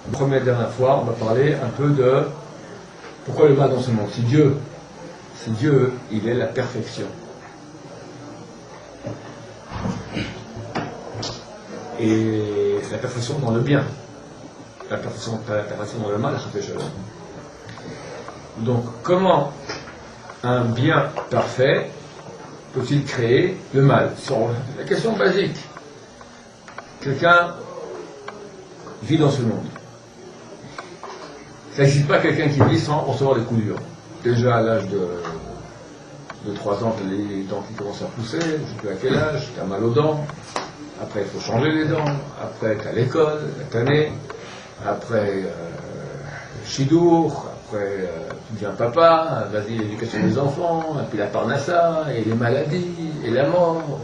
La première et dernière fois, on va parler un peu de pourquoi le mal dans ce monde. Si Dieu, il est la perfection. Et c'est la perfection dans le bien. La perfection dans le mal, la shalom. Donc, comment un bien parfait peut-il créer le mal? C'est la question basique. Quelqu'un vit dans ce monde. Ça n'existe pas quelqu'un qui vit sans recevoir des coups durs. Déjà à l'âge de 3 ans, tu as les dents qui commencent à pousser, je ne sais plus à quel âge, tu as mal aux dents, après il faut changer les dents, après tu as l'école, la tannée, après chidour, après tu deviens papa, vas-y l'éducation des enfants, et puis la parnassa, et les maladies, et la mort,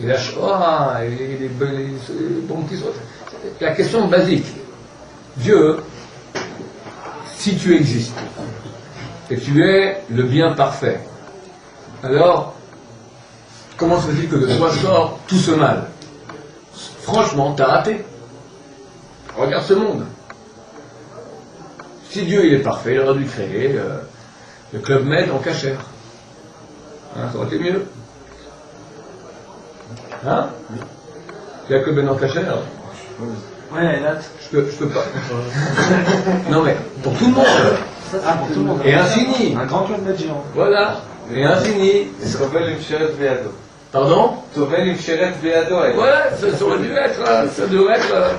et la shoah, et les bons petits autres. La question basique, Dieu, si tu existes, et tu es le bien parfait, alors, comment se fait-il que de toi sort tout ce mal? Franchement, t'as raté. Regarde ce monde. Si Dieu il est parfait, il aurait dû créer le Club Med en cachère. Hein, ça aurait été mieux. Hein? Il y a le Club Med en cachère? Ouais, là. Je peux pas. Non mais, pour tout le monde. Pour tout le monde. Et infini. Un grand Club Med géant. Voilà. Et infini. Pardon? Voilà, ça aurait dû être, ça devrait être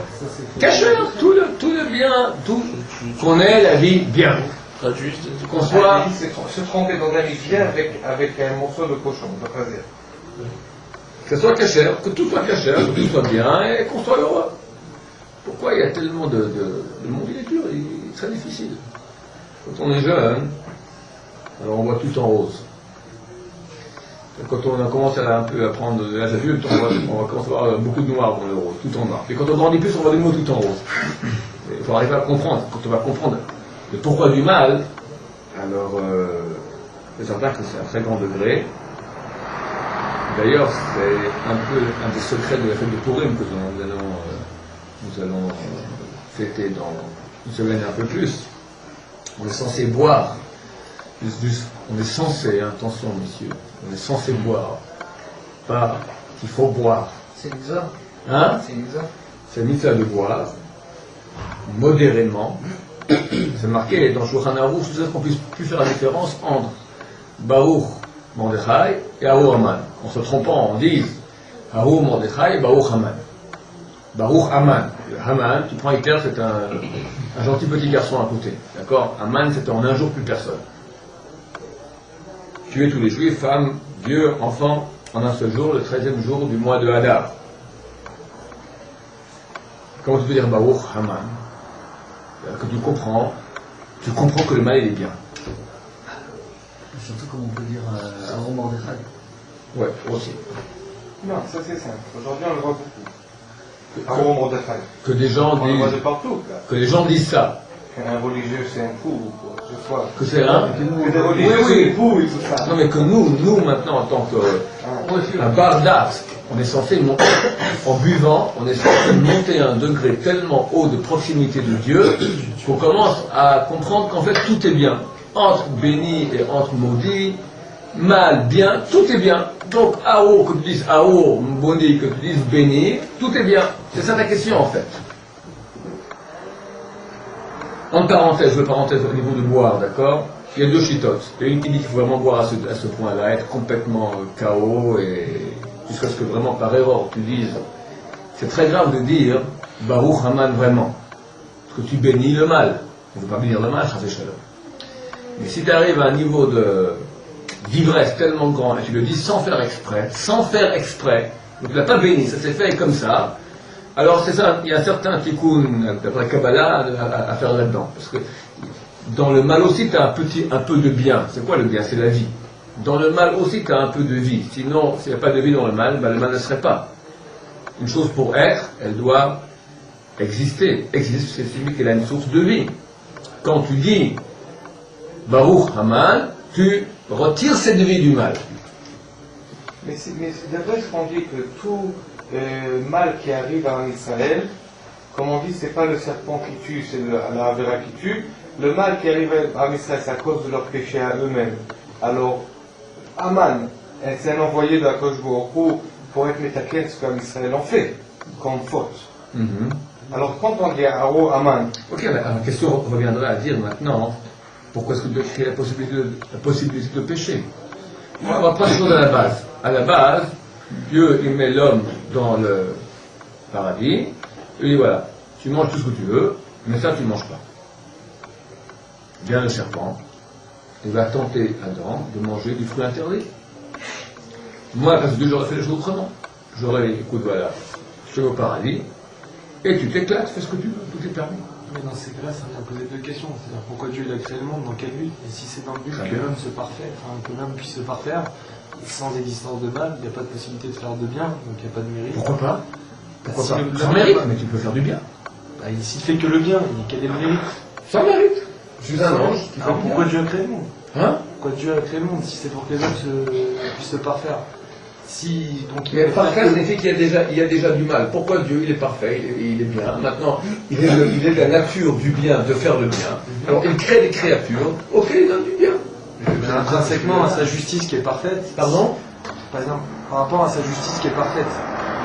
cacheur, tout le bien, tout qu'on ait la vie bien. Qu'on soit. Se tromper dans la vie bien avec un morceau de cochon, on peut pas dire. Que ce soit cacheur, que tout soit cacheur, que tout soit bien et qu'on soit heureux. Pourquoi il y a tellement de. Le monde il est dur, il est très difficile. Quand on est jeune, alors on voit tout en rose. Quand on a commencé un peu à prendre de l'âge adulte, on va commencer à avoir beaucoup de noir dans le rose, tout en noir. Et quand on grandit plus, on voit des mots tout en rose. Il faut arriver à comprendre. Quand on va comprendre le pourquoi du mal, alors c'est certain que c'est un très grand degré. D'ailleurs, c'est un peu un des secrets de la fête de Purim que nous allons fêter dans une semaine et un peu plus. On est censé boire. On est censé, attention messieurs, on est censé boire, pas qu'il faut boire. C'est bizarre. Hein? C'est bizarre. C'est une mitzvah de boire, modérément. C'est marqué dans Shulchan Aruch, je sais qu'on puisse plus faire la différence entre Baruch Mordechai et Aruch Haman. En se trompant, on dit Aruch Mordechai et Baruch Haman. Baruch Haman. Haman, tu prends Hitler, c'est un gentil petit garçon à côté. D'accord? Haman, c'était en un jour plus personne. Tuer tous les juifs, femmes, vieux, enfants, en un seul jour, le 13e jour du mois de Hadar. Comment tu peux dire Baruch Haman? Que tu comprends que le mal il est bien. Surtout comme on peut dire Aruch Mordechai. Ouais, aussi. Non, ça c'est simple. Aujourd'hui on le voit beaucoup. Aruch Mordechai. Que des gens On le voit de disent, partout. que les gens disent ça. Qu'un religieux c'est un fou ou quoi. Je vois. Que c'est un. Que des religieux c'est un fou et tout ça. Non mais que nous maintenant en tant qu'un bardat, on est censé monter, en buvant, on est censé monter à un degré tellement haut de proximité de Dieu qu'on commence à comprendre qu'en fait tout est bien. Entre béni et entre maudit, mal, bien, tout est bien. Donc Ao, que tu dises Ao, Boni, que tu dises béni, tout est bien. C'est ça ta question en fait. En parenthèse, au niveau de boire, d'accord? Il y a deux chitotes. Il y a une qui dit qu'il faut vraiment boire à ce point-là, être complètement KO et jusqu'à ce que vraiment par erreur tu dises. C'est très grave de dire Baruch Haman vraiment. Parce que tu bénis le mal. On ne veut pas bénir le mal, Chazé Shalom. Mais si tu arrives à un niveau d'ivresse tellement grand et tu le dis sans faire exprès, donc tu l'as pas béni, ça s'est fait comme ça. Alors c'est ça, il y a certains tikkun, d'après Kabbalah, à faire là-dedans. Parce que dans le mal aussi, tu as un peu de bien. C'est quoi le bien? C'est la vie. Dans le mal aussi, tu as un peu de vie. Sinon, s'il n'y a pas de vie dans le mal ne serait pas. Une chose pour être, elle doit exister. Existe, c'est celui qui a une source de vie. Quand tu dis Baruch Haman, tu retires cette vie du mal. Mais c'est d'après ce qu'on dit que tout mal qui arrive en Israël, comme on dit, c'est pas le serpent qui tue, c'est la Avera qui tue. Le mal qui arrive à Israël, c'est à cause de leur péché à eux-mêmes. Alors, Aman, c'est un envoyé de la Kosh Baruch pour être métaquet, ce qu'Israël en fait, comme faute. Alors, quand on dit Aman. Ok, mais la question reviendrait à dire maintenant, pourquoi est-ce que Dieu a créé la possibilité de pécher? On va prendre les choses à la base. À la base, Dieu, il met l'homme dans le paradis, il dit voilà, tu manges tout ce que tu veux, mais ça, tu ne manges pas. Vient le serpent, il va tenter Adam de manger du fruit interdit. Moi, parce que Dieu, j'aurais fait les choses autrement. J'aurais, écoute, voilà, je vais au paradis, et tu t'éclates, fais ce que tu veux, tout est permis. Mais dans ces cas-là, ça vient poser deux questions. C'est-à-dire pourquoi Dieu il a créé le monde, dans quel but? Et si c'est dans le but que l'homme se parfait, enfin que l'homme puisse se parfaire, sans existence de mal, il n'y a pas de possibilité de faire de bien, donc il n'y a pas de mérite. Pourquoi pas? Pourquoi Si pas? le Sans mérite, mais tu peux faire du bien. Bah, s'il fait que le bien, quel est le mérite? Sans mérite. Je suis un ange. qui fait Alors du pourquoi bien. Dieu a créé le monde? Hein? Pourquoi Dieu a créé le monde si c'est pour que les hommes puissent se parfaire? Si, donc, Mais parfait signifie qu'il y a déjà du mal. Pourquoi Dieu, il est parfait, il est bien. Maintenant, il est de la nature du bien, de faire le bien. Alors, il crée des créatures, ok, il donne du bien. Mais intrinsèquement à sa justice qui est parfaite. Pardon? Par exemple, par rapport à sa justice qui est parfaite,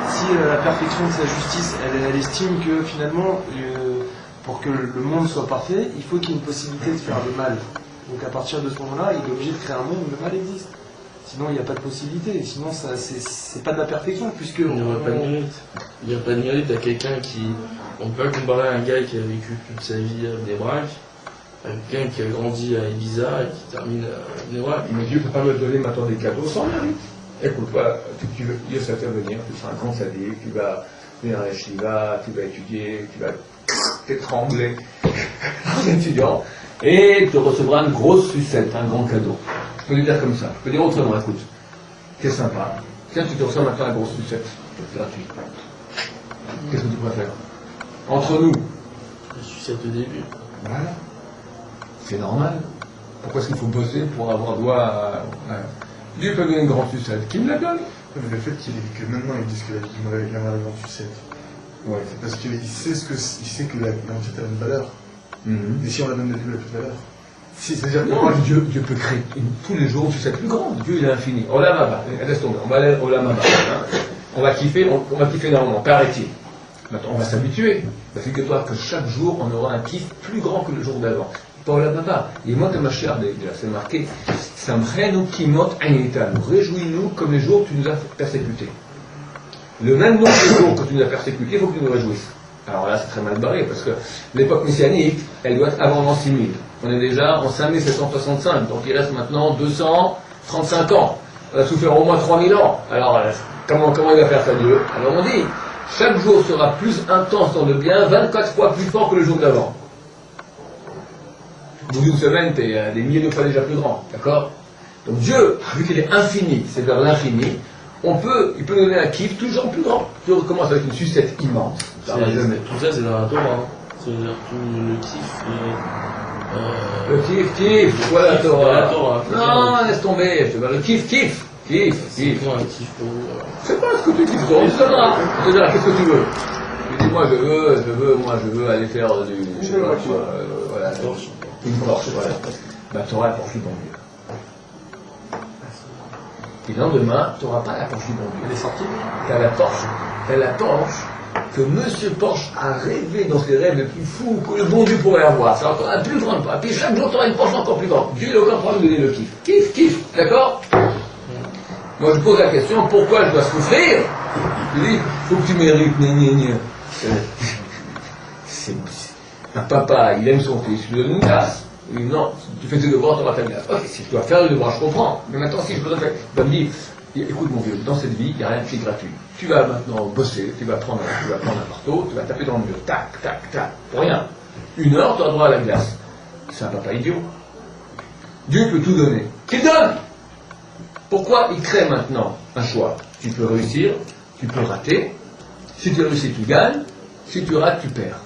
si la perfection de sa justice, elle estime que finalement, pour que le monde soit parfait, il faut qu'il y ait une possibilité de faire le mal. Donc à partir de ce moment-là, il est obligé de créer un monde où le mal existe. Sinon, il n'y a pas de possibilité. Sinon, c'est pas de la perfection, puisque... Il n'y aurait pas de mérite. Il n'y a pas de mérite à quelqu'un qui... On peut pas comparer un gars qui a vécu toute sa vie à des braques, à quelqu'un qui a grandi à Ibiza et qui termine à des braques. Mais Dieu ne peut pas me donner maintenant des cadeaux sans mérite. Écoute, voilà, Dieu sait faire venir, tu seras un grand sadique, tu vas venir à la Shiva, tu vas étudier, tu vas t'étrangler en étudiant, et tu recevras une grosse sucette, un grand cadeau. Je peux le dire comme ça, je peux dire autrement, écoute, c'est sympa. Tiens, tu te reçois maintenant la grosse sucette, gratuite. Qu'est-ce que tu préfères? Entre nous, Je suis ça au début. voilà, c'est normal. Pourquoi est-ce qu'il faut bosser pour avoir droit à... Dieu peut donner une grande sucette, qui me la donne? Mais le fait que maintenant ils disent que la vie la grande sucette, Ouais. c'est parce qu'il sait que la grande sucette a une valeur. Et si on la donne plus, elle n'a plus de valeur. Si, c'est-à-dire que Non, Dieu peut créer tous les jours une sucette plus grande. Dieu, il est infini. Olamaba, laisse tomber, on va aller au Lamaba. On va kiffer énormément, paraît-il. Maintenant, on va s'habituer. Figure-toi que chaque jour, on aura un kiff plus grand que le jour d'avant. Pas Olamaba. Et moi, comme ma chère, c'est marqué, Samrenu kimot anitanu. Réjouis-nous comme les jours où tu nous as persécutés. Le même nombre de jours que tu nous as persécutés, il faut que tu nous réjouisses. Alors là, c'est très mal barré, parce que l'époque messianique, elle doit être avant l'an 6000. On est déjà en 5765, donc il reste maintenant 235 ans. On a souffert au moins 3000 ans. Alors, comment il va faire ça, Dieu? Alors on dit, chaque jour sera plus intense dans le bien, 24 fois plus fort que le jour d'avant. Au bout d'une semaine, tu es des milliers de fois déjà plus grand, d'accord? Donc Dieu, vu qu'il est infini, c'est vers l'infini, il peut donner un kiff toujours plus grand. Tu recommences avec une sucette immense. Ça va jamais. Tout ça, c'est dans la Torah. Hein. C'est-à-dire tout le kiff et... Le kiff, voilà la Torah. La Torah. Non, laisse tomber, je te vois, le kiff. C'est quoi un kiff pour vous alors? C'est pas ce que tu kiffes, on te donnera. On te dira, qu'est-ce que tu veux? Tu dis, moi je veux aller faire du, je sais pas quoi, voilà, une Porsche, voilà. Bah, tu auras la Porsche du bon Dieu. Et le lendemain, tu n'auras pas la Porsche du bon Dieu. Elle est sortie. T'as la Porsche que Monsieur Porsche a rêvé dans ses rêves les plus fous que le bon Dieu pourrait avoir. C'est encore la plus grande. Et puis chaque jour, tu auras une Porsche encore plus grande. Dieu n'a aucun problème de donner le kiff. Kiff, d'accord? Moi, je pose la question, pourquoi je dois souffrir? Je dis, faut que tu mérites, un papa, il aime son fils, il lui donne une glace. Il dit, non, si tu fais tes devoirs, tu auras ta glace. Ok, si tu dois faire les devoirs, je comprends. Mais maintenant, si je peux faire, il va me dire, écoute mon vieux, dans cette vie, il n'y a rien qui est gratuit. Tu vas maintenant bosser, tu vas prendre un marteau, tu vas taper dans le mur, tac, pour rien. 1 heure, tu auras droit à la glace. C'est un papa idiot. Dieu peut tout donner. Qu'il donne! Pourquoi il crée maintenant un choix? Tu peux réussir, tu peux rater. Si tu réussis, tu gagnes. Si tu rates, tu perds.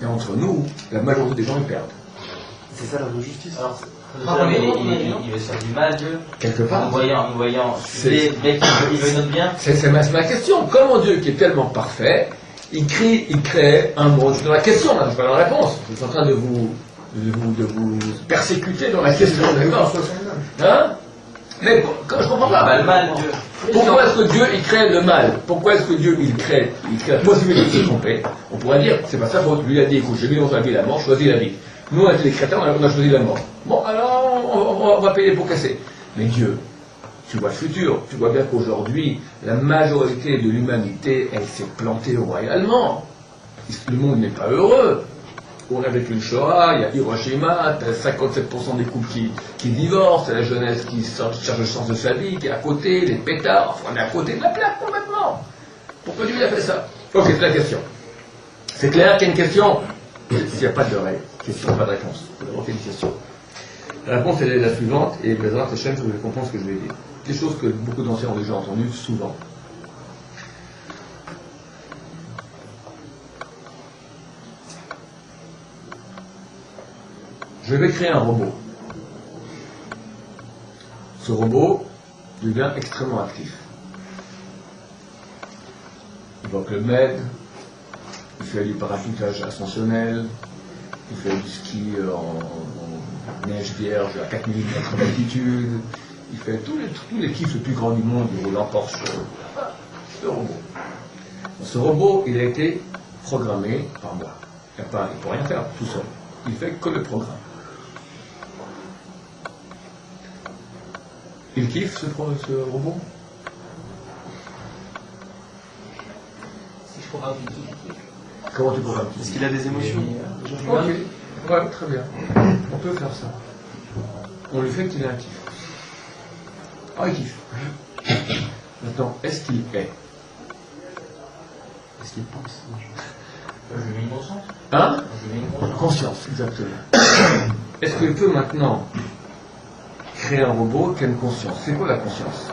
Et entre nous, la majorité des gens, ils perdent. C'est ça la vraie justice. Alors, il veut faire du mal, Dieu. Quelque part. En voyant, il veut notre bien. C'est ma question. Comment Dieu, qui est tellement parfait, il crée un monde. Je suis dans la question, là, je ne pas dans la réponse. Je suis en train de vous persécuter dans la question, d'accord? Hein? Mais je comprends pas. Le mal, Dieu. Pourquoi est-ce que Dieu il crée le mal? Pourquoi est-ce que Dieu il crée la possibilité de se tromper? On pourrait dire, c'est pas sa faute. Lui a dit, écoute, j'ai mis dans sa vie la mort, choisis la vie. Nous, on était des chrétiens, on a choisi la mort. Bon, alors, on va payer les pots cassés. Mais Dieu, tu vois le futur, tu vois bien qu'aujourd'hui, la majorité de l'humanité, elle s'est plantée royalement. Le monde n'est pas heureux. On a vécu une Shoah, il y a Hiroshima, 57% des couples qui divorcent, c'est la jeunesse qui cherche le sens de sa vie, qui est à côté, les pétards, enfin, on est à côté de la plaque complètement. Pourquoi Dieu a fait ça? Ok, c'est la question. C'est clair qu'il y a une question? S'il n'y a pas de question, pas de réponse. Il faut d'abord qu'il y ait une question. La réponse, elle est la suivante, et Bézard Hachem, vous allez comprendre ce que je vais dire. Des choses que beaucoup d'anciens ont déjà entendues souvent. Je vais créer un robot. Ce robot devient extrêmement actif. Il va au Club Med, il fait du parachutage ascensionnel, il fait du ski en neige vierge à 4000 mètres d'altitude, il fait tous les kiffs les plus grands du monde, il roule en Porsche. Ce robot. Ce robot, il a été programmé par moi. Il ne peut rien faire tout seul. Il fait que le programme. Il kiffe ce robot? Si je programme qu'il kiffe. Comment tu programmes? Est-ce qu'il a des émotions? Ok, ouais, très bien. On peut faire ça. On lui fait qu'il ait un kiff. Ah, il kiffe. Maintenant, est-ce qu'il est? Est-ce qu'il pense? Je lui mets une conscience. Hein? Je lui mets une conscience. Conscience, exactement. Est-ce qu'il peut maintenant créer un robot qui a une conscience? C'est quoi la conscience?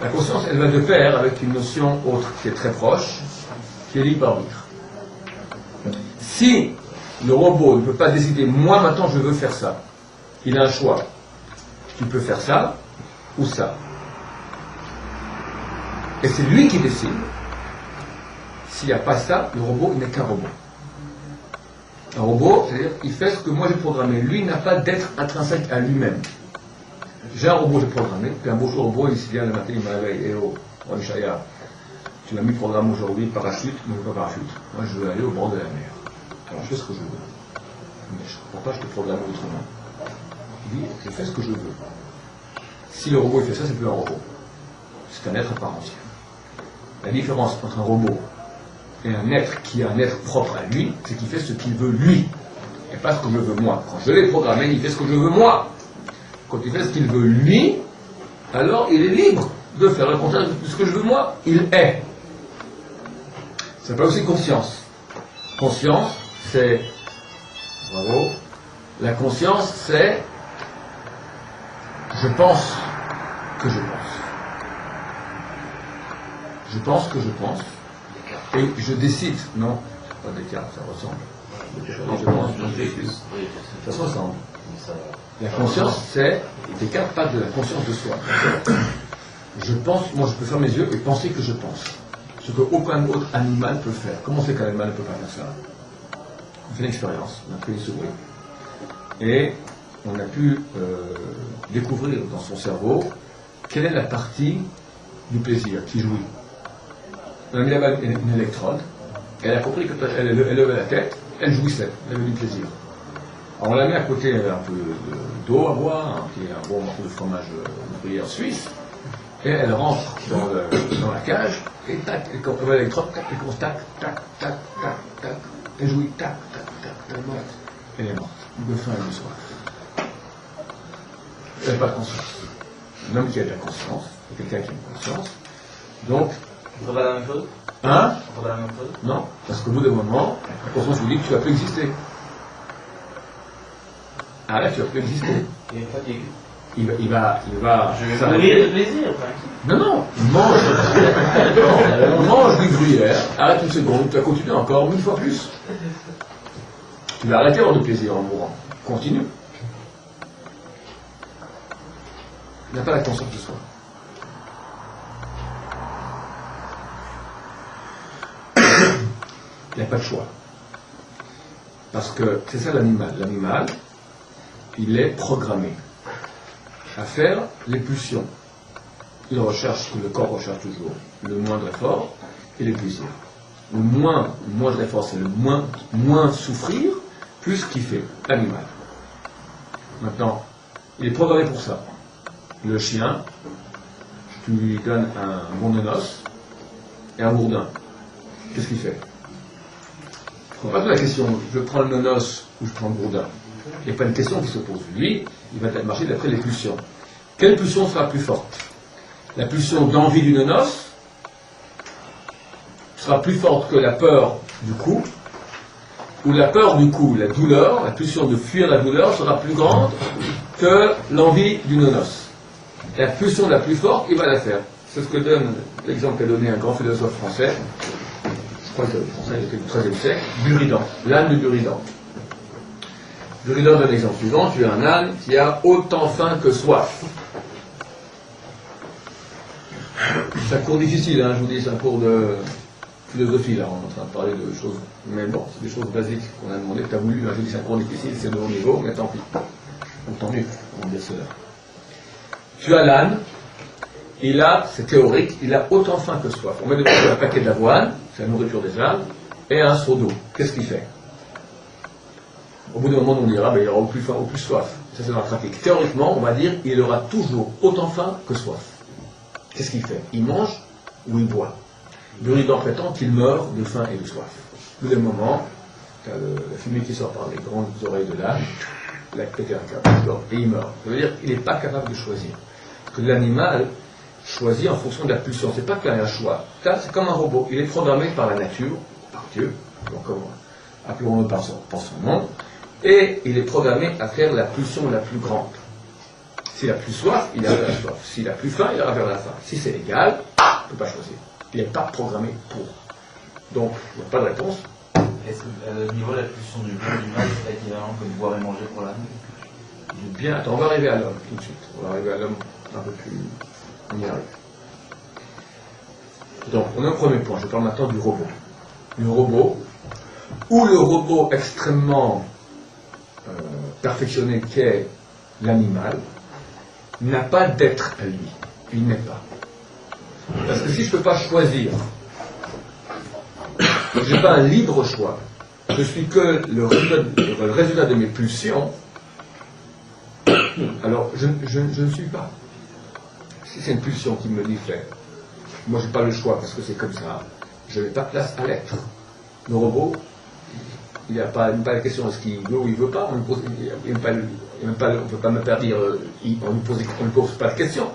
La conscience, elle va de pair avec une notion autre qui est très proche, qui est libre arbitre. Si le robot ne peut pas décider, moi maintenant je veux faire ça, il a un choix. Tu peux faire ça ou ça. Et c'est lui qui décide. S'il n'y a pas ça, le robot n'est qu'un robot. Un robot, c'est-à-dire, il fait ce que moi j'ai programmé. Lui n'a pas d'être intrinsèque à lui-même. J'ai un robot, j'ai programmé, puis un beau jour, le robot, il se vient le matin, il m'a réveillé. Eh oh, Ishaya, tu m'as mis programme aujourd'hui, parachute, mais je veux pas parachute. Moi, je veux aller au bord de la mer. Alors, je fais ce que je veux. Mais je ne comprends pas, je te programme autrement. Il dit, je fais ce que je veux. Si le robot il fait ça, c'est plus un robot. C'est un être à part entière. La différence entre un robot et un être qui est un être propre à lui, c'est qu'il fait ce qu'il veut lui, et pas ce que je veux moi. Quand je l'ai programmé, il fait ce que je veux moi. Quand il fait ce qu'il veut lui, alors il est libre de faire le contraire de ce que je veux moi. Il est. Ça s'appelle aussi conscience. Conscience, c'est... Bravo. La conscience, c'est... Je pense que je pense. Je pense que je pense. Et je décide. Non, pas Descartes, ça ressemble. Je pense, je décide. Ça se ressemble. La conscience, c'est... Descartes parle de la conscience de soi. Je pense, moi je peux fermer mes yeux et penser que je pense. Ce qu'aucun autre animal peut faire. Comment c'est qu'un animal ne peut pas faire ça? On fait une expérience, on a pris une souris. Et on a pu découvrir dans son cerveau quelle est la partie du plaisir qui jouit. On a mis là-bas une électrode, et elle a compris que quand elle levait la tête, elle jouissait, elle avait du plaisir. Alors on la met à côté un peu d'eau à boire, un bon morceau de fromage gruyère suisse, et elle rentre dans la cage, et tac, et quand on met l'électrode, tac, elle commence tac, tac, tac, tac, tac, elle jouit tac, tac, tac, elle est morte. Elle est morte, de faim et de soif. Elle n'a pas de conscience. Un homme qui a de la conscience, c'est quelqu'un qui a une conscience, donc... On ne fait pas la même chose? Hein? On fait pas la même chose? Non, parce qu'au bout d'un moment, la conscience vous dit que tu vas plus exister. Ah là, tu vas plus exister. Il est fatigué. Il va Je vais s'arrêter. mourir de plaisir, tranquille. Non, mange du gruyère, arrête une seconde, tu vas continuer encore 1000 fois plus. Tu vas arrêter avoir de plaisir en mourant. Continue. Il n'a pas la conscience de soi. Il n'y a pas de choix. Parce que c'est ça l'animal. L'animal, il est programmé à faire les pulsions. Il recherche, le corps recherche toujours le moindre effort et les plaisirs. Le moindre effort, c'est le moins souffrir, plus kiffer, l'animal. Maintenant, il est programmé pour ça. Le chien, tu lui donnes un bon de noces et un bourdin. Qu'est-ce qu'il fait? Je ne pose pas la question, je prends le nonos ou je prends le bourdin. Il n'y a pas une question qui se pose. Lui, il va marcher d'après les pulsions. Quelle pulsion sera plus forte? La pulsion d'envie du nonos sera plus forte que la peur du coup, ou la peur du coup, la douleur, la pulsion de fuir la douleur sera plus grande que l'envie du nonos. La pulsion la plus forte, il va la faire. C'est ce que donne l'exemple qu'a donné un grand philosophe français, je crois que le français était du XIIIe siècle, Buridan, l'âne de Buridan. Buridan donne l'exemple suivant, tu as un âne qui a autant faim que soif. C'est un cours difficile, hein, je vous dis, c'est un cours de philosophie, là, on est en train de parler de choses, mais bon, c'est des choses basiques qu'on a demandé, tu as voulu, je dis c'est un cours difficile, c'est de haut niveau, mais tant pis. Donc tant mieux, on va dire cela. Tu as l'âne, il a, c'est théorique, il a autant faim que soif. On met devant lui un paquet d'avoine, c'est la nourriture des ânes, et un seau d'eau. Qu'est-ce qu'il fait? Au bout d'un moment, on dira, il aura au plus faim, au plus soif. Ça, c'est dans la pratique. Théoriquement, on va dire, il aura toujours autant faim que soif. Qu'est-ce qu'il fait? Il mange ou il boit? Buridan prétend qu'il meurt de faim et de soif. Au bout d'un moment, tu as la fumée qui sort par les grandes oreilles de l'âne, il a pété un câble, et il meurt. Ça veut dire qu'il n'est pas capable de choisir. Parce que l'animal choisit en fonction de la pulsion. C'est pas qu'il y a un choix. C'est comme un robot. Il est programmé par la nature, par Dieu, donc appelons-le par son nom, et il est programmé à faire la pulsion la plus grande. S'il a plus soif, il ira vers la soif. S'il a plus faim, il ira vers la faim. Si c'est égal, il ne peut pas choisir. Il n'est pas programmé pour. Donc, il n'y a pas de réponse. Est-ce que au niveau de la pulsion du bien et du mal, c'est équivalent que de boire et manger pour l'âne? Bien, attends, on va arriver à l'homme tout de suite. On va arriver à l'homme un peu plus. On y arrive. Donc, on a un premier point. Je parle maintenant du robot. Le robot, ou le robot extrêmement perfectionné qu'est l'animal, n'a pas d'être à lui. Il n'est pas. Parce que si je ne peux pas choisir, je n'ai pas un libre choix, je suis que le résultat de mes pulsions, alors je ne suis pas. Si c'est une pulsion qui me dit fait, moi je n'ai pas le choix parce que c'est comme ça, je n'ai pas place à l'être. Le robot, il n'y a pas la question est-ce qu'il veut ou il ne veut pas, on ne peut pas me faire dire, on ne pose pas de question.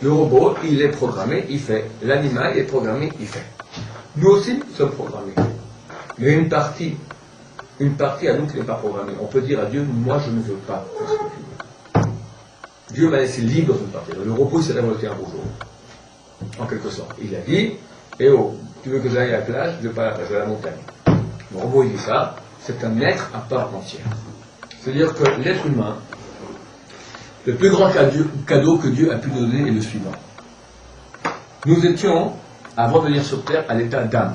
Le robot, il est programmé, il fait. L'animal est programmé, il fait. Nous aussi sommes programmés. Mais une partie à nous qui n'est pas programmée. On peut dire à Dieu, moi je ne veux pas faire ce que tu veux. Dieu m'a laissé libre de partir. Le robot s'est révolté un beau jour. En quelque sorte. Il a dit, eh oh, tu veux que j'aille à la plage? Je ne vais pas à la plage, je vais à la montagne. Le robot, il dit ça, c'est un être à part entière. C'est-à-dire que l'être humain, le plus grand cadeau que Dieu a pu nous donner est le suivant. Nous étions, avant de venir sur terre, à l'état d'âme.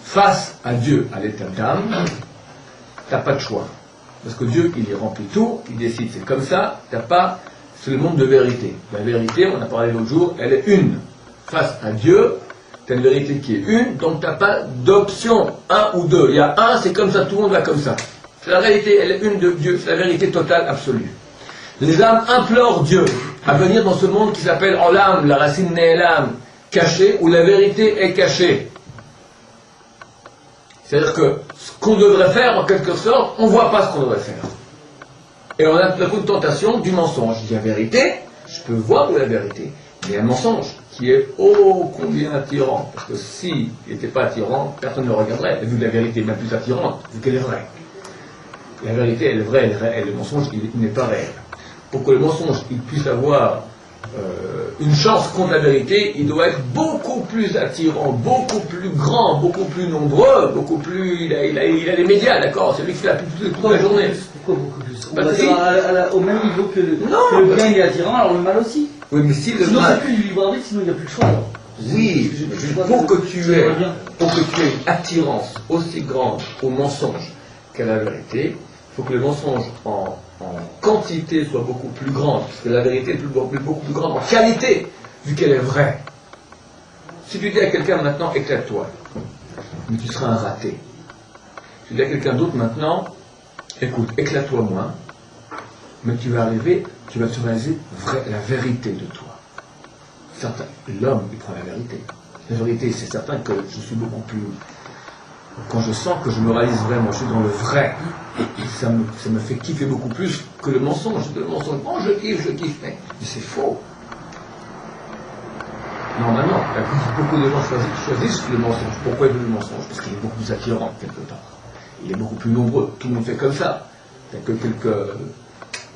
Face à Dieu, à l'état d'âme, tu n'as pas de choix. Parce que Dieu, il est rempli tout, il décide, c'est comme ça, c'est le monde de vérité. La vérité, on a parlé l'autre jour, elle est une. Face à Dieu, tu as une vérité qui est une, donc tu n'as pas d'option, un ou deux. Il y a un, c'est comme ça, tout le monde va comme ça. La réalité, elle est une de Dieu, c'est la vérité totale, absolue. Les âmes implorent Dieu à venir dans ce monde qui s'appelle Olam, la racine Ne'elam, caché, où la vérité est cachée. C'est-à-dire que ce qu'on devrait faire, en quelque sorte, on ne voit pas ce qu'on devrait faire. Et on a tout d'un coup de tentation du mensonge. Il y a vérité, je peux voir où est la vérité. Mais il y a un mensonge qui est ô combien attirant. Parce que s'il n'était pas attirant, personne ne le regarderait. Et vu que la vérité est bien plus attirante, vu qu'elle est vraie. La vérité, elle est vraie, et le mensonge, il n'est pas réel. Pour que le mensonge il puisse avoir une chance contre la vérité, il doit être beaucoup plus attirant, beaucoup plus grand, beaucoup plus nombreux, beaucoup plus... Il a les médias, d'accord? C'est lui qui fait la pub toute la journée. Pourquoi beaucoup plus? On va dire au même niveau que le bien il est attirant, alors le mal aussi. Oui, mais si le sinon mal... c'est plus du libre arbitre, sinon il n'y a plus de choix alors. Oui, pour que tu aies une attirance aussi grande au mensonge qu'à la vérité, il faut que le mensonge en quantité soit beaucoup plus grande, parce que la vérité est beaucoup plus grande en qualité, vu qu'elle est vraie. Si tu dis à quelqu'un maintenant, éclate-toi, mais tu seras un raté. Tu dis à quelqu'un d'autre maintenant, écoute, éclate-toi moins, mais tu vas te réaliser la vérité de toi. Certain, l'homme, il prend la vérité. La vérité, c'est certain que je suis beaucoup plus... Quand je sens que je me réalise vraiment, je suis dans le vrai, ça me fait kiffer beaucoup plus que le mensonge. Le mensonge, bon, je kiffe, mais c'est faux. Normalement, beaucoup de gens choisissent le mensonge. Pourquoi ils veulent le mensonge? Parce qu'il est beaucoup plus attirant, quelque part. Il est beaucoup plus nombreux. Tout le monde fait comme ça. Il n'y a que quelques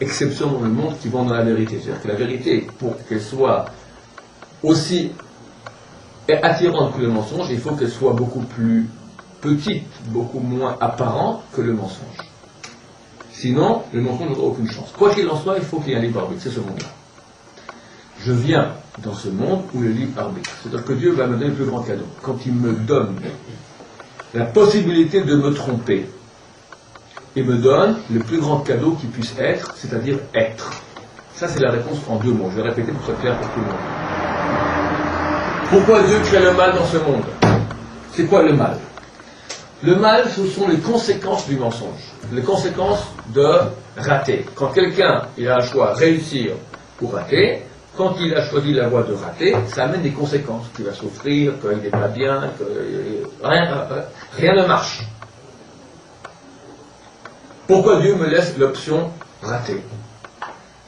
exceptions dans le monde qui vont dans la vérité. C'est-à-dire que la vérité, pour qu'elle soit aussi attirante que le mensonge, il faut qu'elle soit beaucoup plus petite, beaucoup moins apparente que le mensonge. Sinon, le mensonge n'aura aucune chance. Quoi qu'il en soit, il faut qu'il y ait un libre arbitre. C'est ce monde-là. Je viens dans ce monde où le libre arbitre. C'est-à-dire que Dieu va me donner le plus grand cadeau. Quand il me donne la possibilité de me tromper, il me donne le plus grand cadeau qui puisse être, c'est-à-dire être. Ça, c'est la réponse en 2 mots. Je vais répéter pour que ce soit clair pour tout le monde. Pourquoi Dieu crée le mal dans ce monde? C'est quoi le mal? Le mal, ce sont les conséquences du mensonge. Les conséquences de rater. Quand quelqu'un il a un choix, réussir ou rater, quand il a choisi la voie de rater, ça amène des conséquences. Qu'il va souffrir, qu'il n'est pas bien, que rien ne marche. Pourquoi Dieu me laisse l'option rater?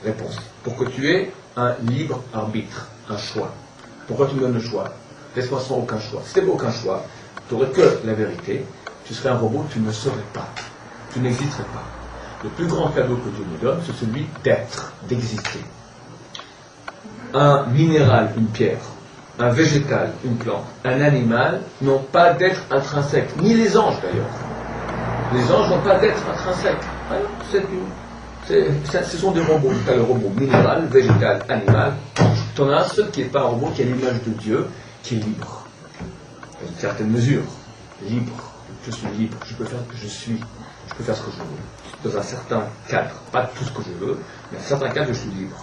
Réponse. Pour que tu aies un libre arbitre, un choix. Pourquoi tu me donnes le choix? Laisse-moi sans aucun choix. Si tu n'avais aucun choix, tu n'aurais que la vérité, tu serais un robot, tu ne serais pas. Tu n'existerais pas. Le plus grand cadeau que Dieu me donne, c'est celui d'être, d'exister. Un minéral, une pierre, un végétal, une plante, un animal n'ont pas d'être intrinsèque, ni les anges d'ailleurs. Les anges n'ont pas d'être intrinsèque. Ce sont des robots. Tu as le robot minéral, végétal, animal. Tu en as un seul qui n'est pas un robot, qui a l'image de Dieu, qui est libre. À une certaine mesure. Libre. Je suis libre. Je peux faire ce que je suis. Je peux faire ce que je veux. Dans un certain cadre. Pas tout ce que je veux, mais dans un certain cadre, je suis libre.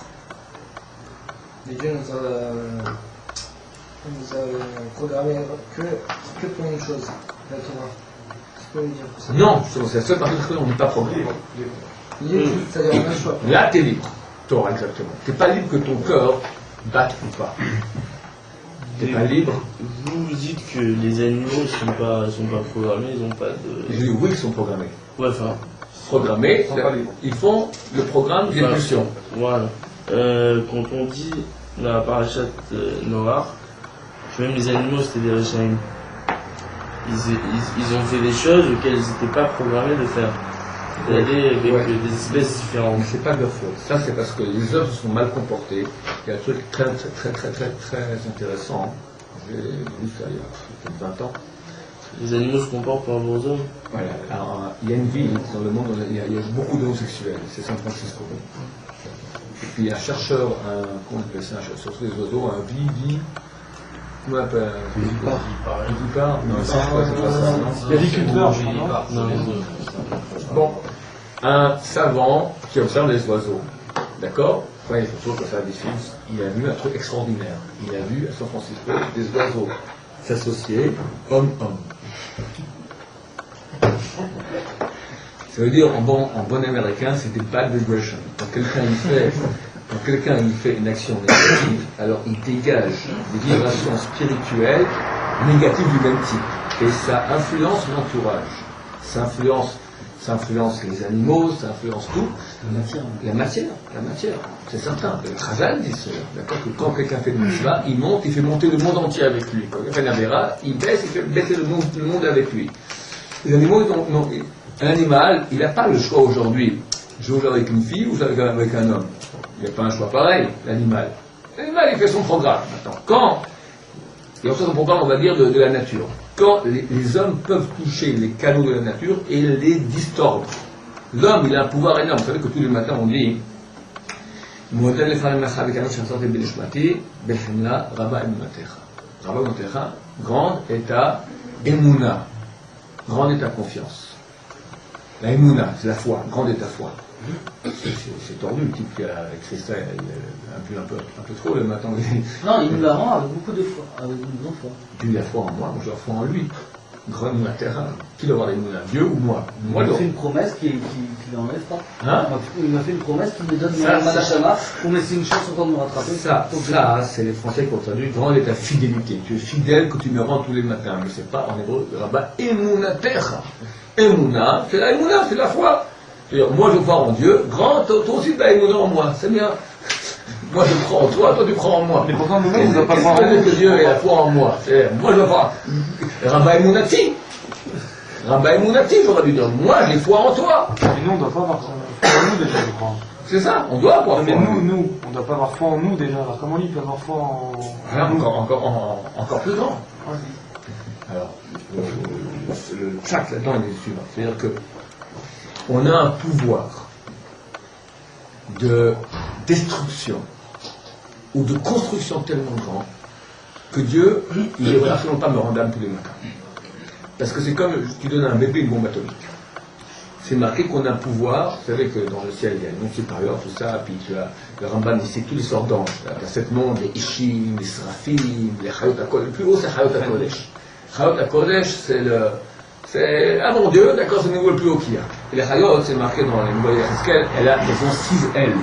Et Dieu nous a programmé que pour une chose, la Torah. Tu peux me dire ça? Non, c'est la seule partie de on n'est pas programmé. Libre, c'est-à-dire on a le choix. Là, tu es libre. Torah, exactement. Tu n'es pas libre que ton cœur batte ou pas. Tu n'es pas libre. Vous dites que les animaux sont pas programmés, ils n'ont pas de... Je dis oui, ils sont programmés. Ouais, enfin... Programmés, ils font le programme d'impulsion. Voilà. Quand on dit dans la parachat Noach, que même les animaux c'était des réchaïm, ils ont fait des choses auxquelles ils n'étaient pas programmés de faire. D'aller avec des espèces différentes. Mais c'est pas de leur faute. Ça, c'est parce que les hommes se sont mal comportés. Il y a un truc très intéressant. J'ai vu ça il y a peut-être 20 ans. Les animaux se comportent par rapport aux hommes. Voilà. Alors, il y a une ville dans le monde où il y a beaucoup d'homosexuels. C'est San Francisco. Et puis il y a un chercheur, comment on appelle ça, sur tous les oiseaux, un comment on appelle vivipare. Non, c'est pas ça. L'aviculteur. Bon, un savant qui observe les oiseaux, d'accord? Quand il y a des photos comme ça des films, il a vu un truc extraordinaire. Il a vu à San Francisco des oiseaux s'associer homme-homme. Ça veut dire en bon américain, c'est des bad vibrations. Quand quelqu'un il fait une action négative, alors il dégage des vibrations spirituelles négatives du même type. Et ça influence l'entourage. Ça influence les animaux, ça influence tout. La matière. C'est certain. Le Chazal dit cela. D'accord, que quand quelqu'un fait une mitzvah, il fait monter le monde entier avec lui. Quand il fait une avéra, il fait baisser le monde avec lui. Les animaux, un animal, il n'a pas le choix aujourd'hui. Je joue avec une fille ou avec un homme. Il n'a pas un choix pareil, l'animal. L'animal, il fait son programme. Maintenant, il y a son programme, on va dire, de la nature. Quand les hommes peuvent toucher les canaux de la nature et les distordre. L'homme, il a un pouvoir énorme. Vous savez que tous les matins, on dit Rabba Notecha, grande est ta Emouna. Grande est ta confiance. La Emouna, c'est la foi. Grande est ta foi. C'est tordu, le type qui a écrit ça, il a un peu trop le matin. Non, il nous la rend avec beaucoup de foi, avec une grande foi. Il a foi en moi, moi j'ai la foi en lui. Grande Emouna terrain. Qui doit avoir l'Emouna, Dieu ou moi? Moi, Il m'a fait une promesse qui l'enlève pas. Hein? Il m'a fait une promesse qui me donne Ça, mon Manachama pour me laisser une chance encore de me rattraper. Ça, c'est les Français qui ont traduit. Grande est ta fidélité. Tu es fidèle que tu me rends tous les matins. Mais c'est pas en hébreu, là-bas, Emouna terra. Emouna, c'est la Emouna, c'est la foi. C'est-à-dire, moi je crois en Dieu, grand, toi aussi tu as Emouna en moi, c'est bien. Moi je crois en toi, toi tu crois en moi. Mais pourtant, nous-mêmes, on ne doit pas croire en Qu'est-ce nous. que Dieu ait la foi en moi? Moi je crois. Rabba Emounati. Rabba Emounati, j'aurais dû dire. Moi j'ai foi en toi. Mais nous, on ne doit pas avoir foi en nous déjà, je crois. C'est ça, on doit avoir foi. Mais en nous, on ne doit pas avoir foi en nous déjà. Alors comment lui il peut avoir foi en nous? Encore plus grand. Ouais. Alors, le tchak là-dedans il est le suivant. C'est-à-dire que on a un pouvoir de destruction ou de construction tellement grand que Dieu, il ne devrait absolument pas me rendre âme tous les matins. Parce que c'est comme tu donnes à un bébé une bombe atomique. C'est marqué qu'on a un pouvoir, vous savez que dans le ciel il y a une monde supérieur, tout ça, puis tu as le Ramban, il sait tous les sortes d'anges. Il y a 7 mondes, les Ishim, les Seraphim, les Chayot HaKodesh. Le plus haut c'est Chayot HaKodesh. Chayot HaKodesh c'est ah mon Dieu, d'accord, c'est le niveau le plus haut qu'il y a. Et les Chayot, c'est marqué dans les Nouvelles Yecheskel, elles ont 6 ailes.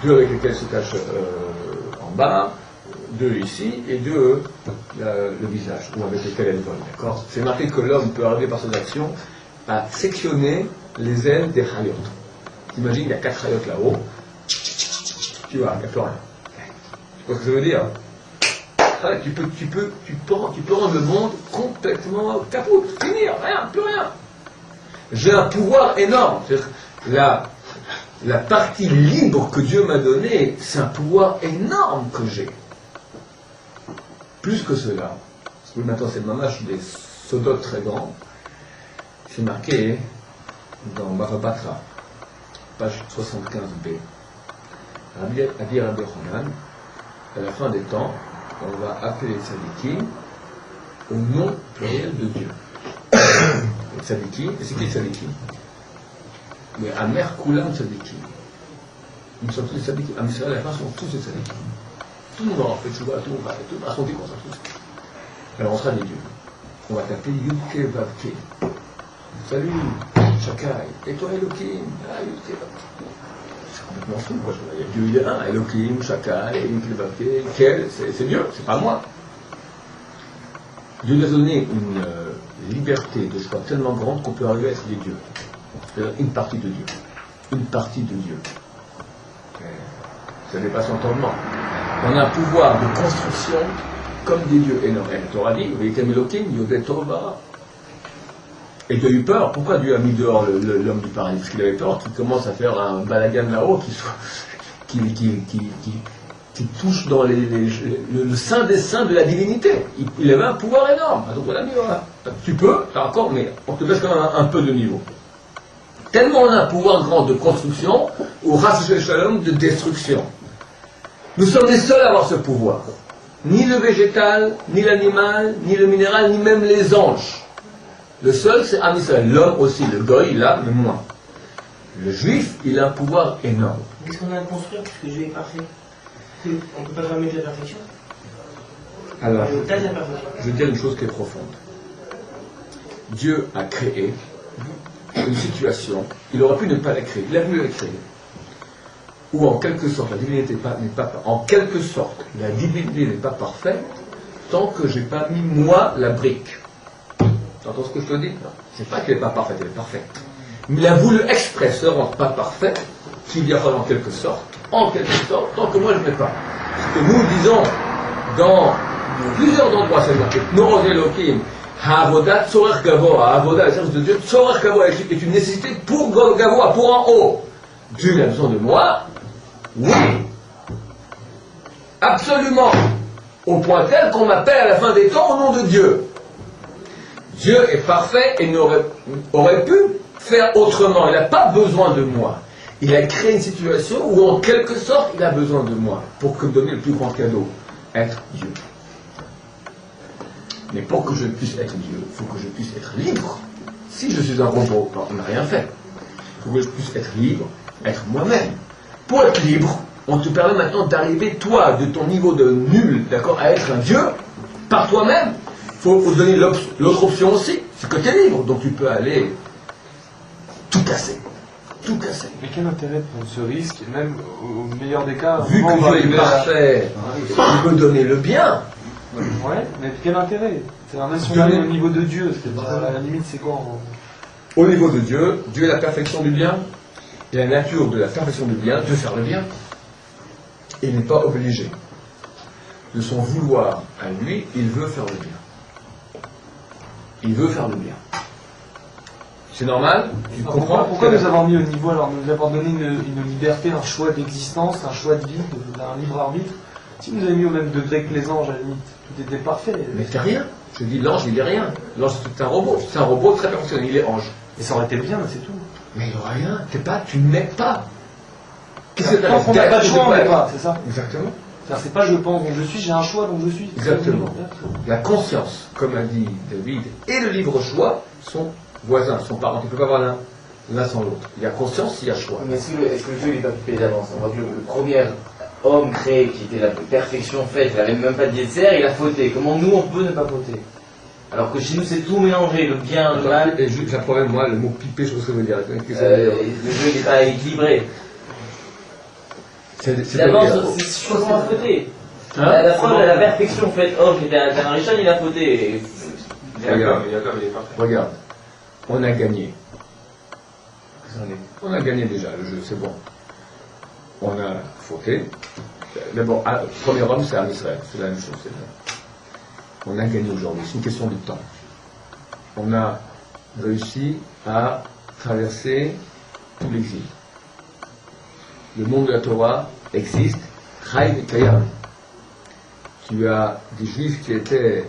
2 avec lesquelles se cachent en bas, 2 ici, et 2 le visage, ou avec lesquelles elles volent, d'accord. C'est marqué que l'homme peut arriver par ses actions à sectionner les ailes des Chayot. T'imagines, il y a 4 Chayot là-haut, tu vois, il n'y a plus rien. Tu vois ce que ça veut dire? Tu peux rendre le monde complètement caput, finir, rien, plus rien. J'ai un pouvoir énorme. La partie libre que Dieu m'a donnée, c'est un pouvoir énorme que j'ai. Plus que cela. Parce que maintenant, c'est le mamash des sodotes très grands. C'est marqué dans Bava-Batra, page 75b. Rabbi Yochanan, à la fin des temps, on va appeler les tzadikim au nom pluriel de Dieu. Les tzadikim, et c'est qui les tzadikim? Mais Amer Kulam tzadikim. Nous sommes tous les tzadikim. Am Israël, à la fin, sont tous les tzadikim. Tout le monde aura fait tchouva, tout le monde va son dit qu'on s'en fout. Alors on sera des dieux. On va t'appeler Yudke Vavke. Salut, Shakai. Et toi, Elohim? Ah, Yudke Vavke. C'est complètement fou, quoi. Il y a Dieu, il y a un, Elohim, Shakai, Yudke Vavke. Quel? C'est Dieu, c'est pas moi. Dieu nous a donné une liberté de choix tellement grande qu'on peut arriver à être des dieux. C'est-à-dire une partie de Dieu. Une partie de Dieu. Ça dépasse l'entendement. On a un pouvoir de construction comme des dieux énormes. Et la Torah dit, Veitem Elohim, Yodé Tova. Et Dieu a eu peur. Pourquoi Dieu a mis dehors l'homme du paradis? Parce qu'il avait peur qu'il commence à faire un balagan là-haut qui touche dans le sein des saints de la divinité. Il avait un pouvoir énorme. Donc voilà, tu peux, encore, mais on te baisse quand même un peu de niveau. Tellement on a un pouvoir grand de construction, ou Ras Shalom de destruction. Nous sommes les seuls à avoir ce pouvoir. Ni le végétal, ni l'animal, ni le minéral, ni même les anges. Le seul, c'est Am Israël. L'homme aussi, le goy, il a, mais moins. Le juif, il a un pouvoir énorme. Qu'est-ce qu'on a à construire puisque Dieu est parfait? On ne peut pas jamais de la perfection. Alors, Le tas de la perfection. je veux dire une chose qui est profonde. Dieu a créé une situation, il aurait pu ne pas la créer, il a voulu la créer. Où en quelque sorte, la divinité n'est pas en quelque sorte, la divinité n'est pas parfaite tant que j'ai pas mis moi la brique. Tu entends ce que je te dis? Non. C'est pas qu'elle n'est pas parfaite, elle est parfaite. Mais il a voulu exprès se rendre pas parfaite, qu'il y aura en quelque sorte, tant que moi je ne l'ai pas. Ce que nous disons dans plusieurs endroits, c'est-à-dire que Noros Elohim, Ha'avoda Tzorech Gavoa, Ha'avoda, la service de Dieu, Tzorech Gavoa est une nécessité pour Gavoa, pour en haut. Dieu a besoin de moi, oui, absolument, au point tel qu'on m'appelle à la fin des temps au nom de Dieu. Dieu est parfait et aurait pu faire autrement, il n'a pas besoin de moi. Il a créé une situation où en quelque sorte il a besoin de moi pour que me donner le plus grand cadeau, être Dieu. Mais pour que je puisse être Dieu, il faut que je puisse être libre. Si je suis un robot, on n'a rien fait. Il faut que je puisse être libre, être moi-même. Pour être libre, on te permet maintenant d'arriver, toi, de ton niveau de nul, d'accord, à être un Dieu, par toi-même. Il faut donner l'autre option aussi, c'est que tu es libre, donc tu peux aller tout casser. Tout casser. Mais quel intérêt de prendre ce risque, et même au meilleur des cas, Vu on va que Dieu est arriver à- parfait, il veut donner le bien. Ouais, mais quel intérêt? C'est-à-dire, même si on arrive au niveau de Dieu, à la limite, c'est quoi Au niveau de Dieu, Dieu est la perfection du bien, et la nature de la perfection du bien, de faire le bien. Et il n'est pas obligé. De son vouloir à lui, il veut faire le bien. Il veut faire le bien. C'est normal? Tu comprends? Pourquoi nous avoir mis au niveau, alors nous avoir donné une liberté, un choix d'existence, un choix de vie, un libre arbitre? Si nous avez mis au même degré que les anges, à la limite, tout était parfait. Mais t'es rien. Je dis l'ange, il est rien. L'ange, c'est un robot. C'est un robot très perfectionné. Il est ange. Et ça aurait été bien, c'est tout. Mais il n'y a rien. Tu n'es pas. Qu'est-ce que Tant qu'on n'a pas de choix, on n'est pas, c'est ça? Exactement. C'est pas je pense donc je suis, j'ai un choix donc je suis. Exactement. La conscience, comme a dit David, et le libre choix sont voisins, sont parents. Tu ne peux pas avoir l'un sans l'autre. Il y a conscience, il y a choix. Mais est-ce que le jeu n'est pas coupé d'avance? On voit que le premier homme créé, qui était la perfection faite, il n'avait même pas de yetzer, il a fauté. Comment nous, on peut ne pas fauter? Alors que chez nous, c'est tout mélangé, le bien, le mal. Et j'apprends moi le mot piper, je sais ce que ça veut dire. Le jeu n'est pas équilibré. D'abord, c'est comment fauter. La preuve de la perfection faite homme, qui était un Richard, il a fauté. Regarde, on a gagné. On a gagné déjà le jeu, c'est bon. On a fauté. D'abord, le premier homme, c'est Israël, c'est la même chose. C'est vrai. On a gagné aujourd'hui, c'est une question de temps. On a réussi à traverser tout l'exil. Le monde de la Torah existe, Chaim et Kayam. Tu as des juifs qui étaient.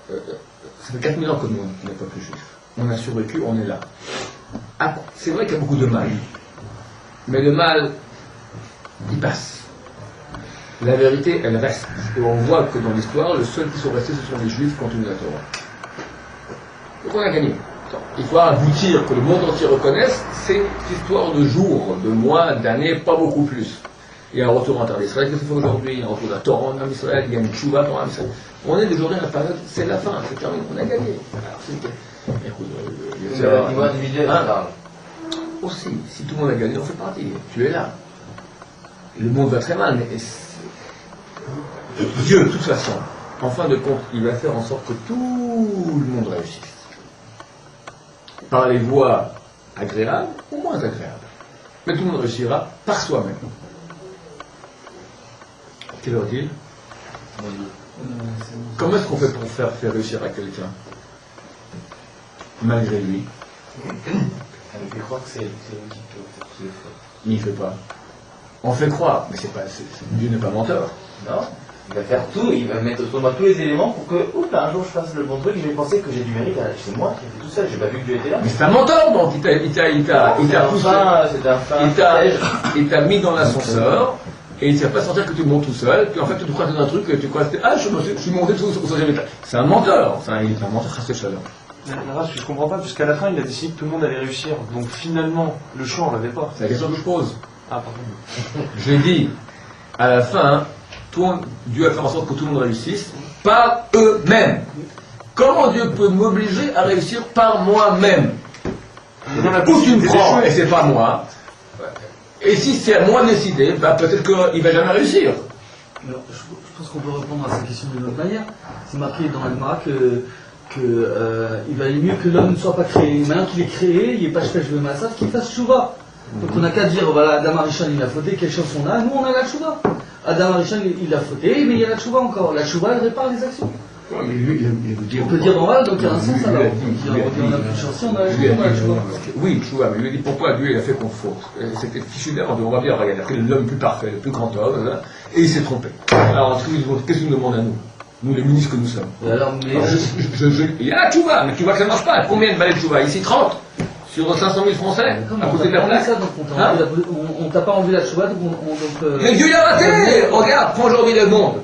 Ça fait 4000 ans que le monde n'est pas plus juif. On a survécu, on est là. Ah, c'est vrai qu'il y a beaucoup de mal. Mais le mal, il passe. La vérité, elle reste. Et on voit que dans l'histoire, le seul qui sont restés, ce sont les juifs contre la Torah. Donc on a gagné. Il faut aboutir, que le monde entier reconnaisse, c'est une histoire de jours, de mois, d'années, pas beaucoup plus. Il y a un retour en terre d'Israël qui se fait aujourd'hui, il y a un retour de la Torah en Israël, il y a une tchouva en Israël. On est aujourd'hui à la période, c'est la fin, c'est terminé, on a gagné. Alors, écoute, Le niveau individuel, on parle. aussi, si tout le monde a gagné, on fait partie. Tu es là. Le monde va très mal, mais Dieu, de toute façon, en fin de compte, il va faire en sorte que tout le monde réussisse. Par les voies agréables ou moins agréables. Mais tout le monde réussira par soi-même. Quelle heure est-il? Comment est-ce qu'on fait pour faire réussir à quelqu'un malgré lui? On lui fait croire que c'est lui qui peut. Il ne fait pas. On fait croire, mais Dieu n'est pas menteur. Non, il va faire tout, il va mettre autour de moi tous les éléments pour que, oups, un jour je fasse le bon truc, je vais penser que j'ai du mérite, c'est moi qui ai fait tout ça, j'ai pas vu que Dieu était là. Mais c'est un menteur, donc il t'a poussé. Il t'a mis dans l'ascenseur, et il ne t'a pas sentir que tu montes tout seul, puis en fait tu te crois dans un truc, tu crois que je suis monté au 5e étage. C'est un menteur, il est un menteur à ce chaleur. Je comprends pas, puisqu'à la fin il a décidé que tout le monde allait réussir. Donc finalement, le choix on l'avait pas. C'est la question que je pose. Ah, pardon. J'ai dit, à la fin, Dieu va faire en sorte que tout le monde réussisse par eux-mêmes. Comment Dieu peut m'obliger à réussir par moi-même? Où tu me prends, et c'est pas moi. Et si c'est à moi de décider, peut-être qu'il va jamais réussir. Alors, je pense qu'on peut répondre à cette question d'une autre manière. C'est marqué dans l'Alma il valait mieux que l'homme ne soit pas créé. Maintenant qu'il est créé, il n'est pas je veux massaf, qu'il fasse chouva. Donc on n'a qu'à dire, voilà, Adam Arishon il a fauté, quelle chance on a? Nous on a la chouva. Adam Arishon il a fauté, mais il y a la chouva encore. La chouva elle répare les actions. Ouais, mais lui, on peut dire, bon voilà, donc il y a un sens alors. On a plus de chance, on a la chouva. Oui, chouva, mais il lui dit pourquoi Dieu il a fait qu'on faute. C'était fichu d'erreur, on va bien regarder. Après l'homme plus parfait, le plus grand homme, et il s'est trompé. Alors qu'est-ce qu'il nous demande à nous? Nous, les ministres que nous sommes. Alors, mais il y a la chouva, mais tu vois que ça ne marche pas. Combien de balais de chouva? Ici 30 sur 500 000 Français, à côté de la plaque. On t'a pas enlevé la chouva, donc mais Dieu l'a raté. Regarde, prends aujourd'hui le monde.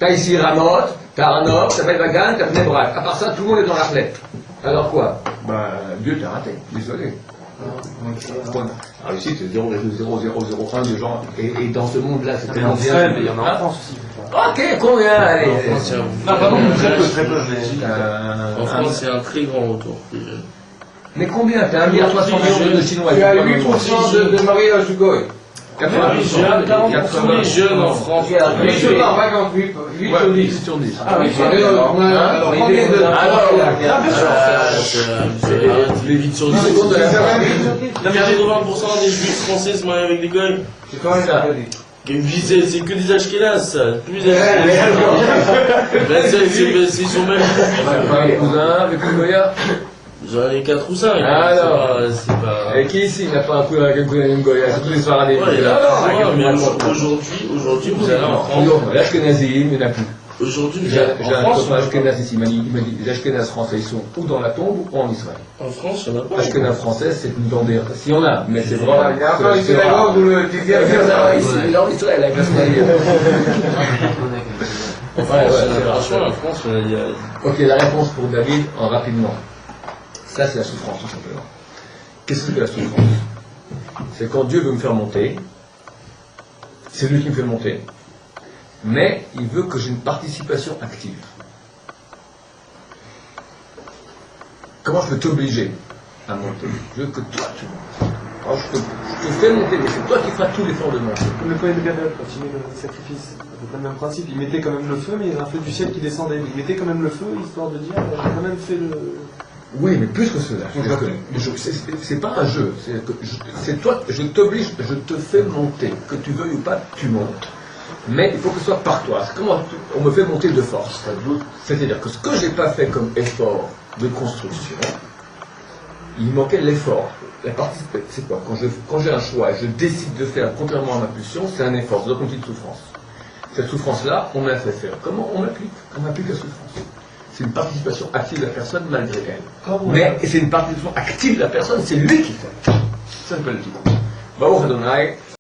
T'as ici Ramoth, T'as Arnor, t'as Vagan, t'as Bnei Brak. À part ça, tout le monde est dans l'arlette. Alors quoi? Ben, Dieu t'a raté. Désolé. La Russie, c'est 0,0001 de gens. Et dans ce monde-là, c'est tellement bien. Mais il y en a en France aussi. Ok, combien? Allez. Non, pardon, très peu, très peu. En France, c'est un très grand retour. Mais combien? T'as 1,3 milliard de Chinois. Tu as 8% de mariage du Goy. 80%. Tous les jeunes en France. 8 sur 10, pas 48, 8 sur 10. 10 sur 10. Ah oui, alors combien de... Les 8 sur 10. secondes de la fin. 80% des juifs français se marient avec des goy. C'est quand même ça. C'est que des Ashkénazes, ça. Plus des ils sont même. Les cousins, avec une Goya. J'en ai 4 ou 5. Alors, c'est pas. Et qui ici n'a pas un cousin avec une Goya? C'est tous les Faradés. Ouais, mais aujourd'hui, vous allez en France. L'Ashkenazim, il n'y en a plus. Aujourd'hui, J'ai en un France, copain Ashkenaz ici, il m'a dit les Ashkenaz français, ils sont ou dans la tombe ou en Israël. en France, il n'y en a pas. Ashkenaz français, c'est une bandée. S'il y en a, mais c'est vraiment. Il y a encore une synagogue où le 10e Il est en Israël avec la Franchement, en France, il y a. Ok, la réponse pour David, rapidement. Ça, c'est la souffrance, tout simplement. Qu'est-ce que la souffrance? C'est quand Dieu veut me faire monter, c'est lui qui me fait monter, mais il veut que j'ai une participation active. Comment je peux t'obliger à monter? Je veux que toi, tu montes. Alors, je te fais monter, mais c'est toi qui feras tout l'effort de monter. Comme le Kohen Gadol, quand il met le sacrifice, à peu près le même principe. Il mettait quand même le feu, mais il y a un feu du ciel qui descendait. Il mettait quand même le feu, histoire de dire, j'ai quand même fait le... Oui, mais plus que cela. C'est pas un jeu. C'est toi, je t'oblige, je te fais monter. Que tu veuilles ou pas, tu montes. Mais il faut que ce soit par toi. C'est comment on me fait monter de force. C'est-à-dire que ce que j'ai pas fait comme effort de construction, il manquait l'effort. La partie, c'est quoi? Quand j'ai un choix et je décide de faire contrairement à ma pulsion, c'est un effort, c'est donc une petite souffrance. Cette souffrance-là, on me l'a fait faire. Comment on l'applique? On applique la souffrance. C'est une participation active de la personne malgré elle. Mais c'est une participation active de la personne, c'est lui qui fait. Ça s'appelle tout. Baruch Adonai.